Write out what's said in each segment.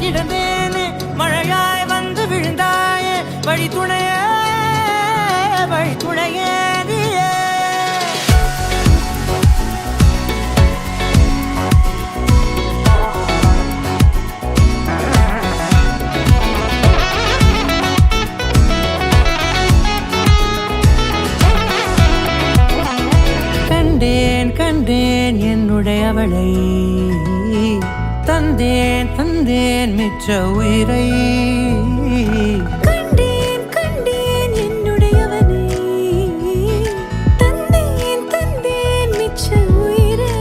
கிடந்தேனே மழையாய் வந்து விழுந்தாயே வழி துணையே நீயே கண்டேன் என்னுடையவளை தந்தேன் மிச்ச உயிரை கண்டேன் என்னுடையவனை தந்தேன் மிச்ச உயிரை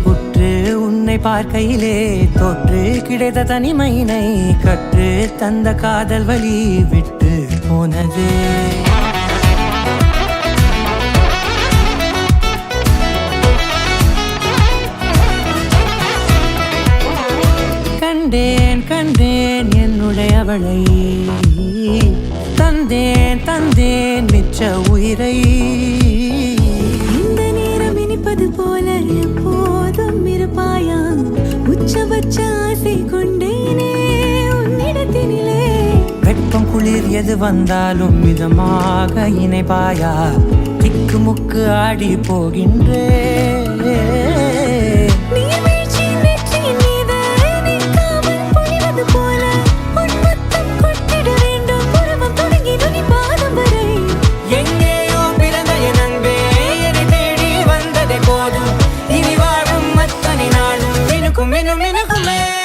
உற்று உன்னை பார்க்கையிலே தோற்று கிடைத்த தனிமையினை கற்று தந்த காதல் வழி விட்டு போனதே கண்டேன் என்னுடையவளை தந்தேன் மிச்ச உயிரை இந்த நேரம் இனிப்பது போல எப்போதும் இருப்பாயா உச்சபட்ச ஆசை கொண்டேனே உன்னிடத்தினிலே வெப்பம் குளிர் எது வந்தாலும் மிதமாக இணைப்பாயா திக்கு முக்கு ஆடி போகின்றே Minum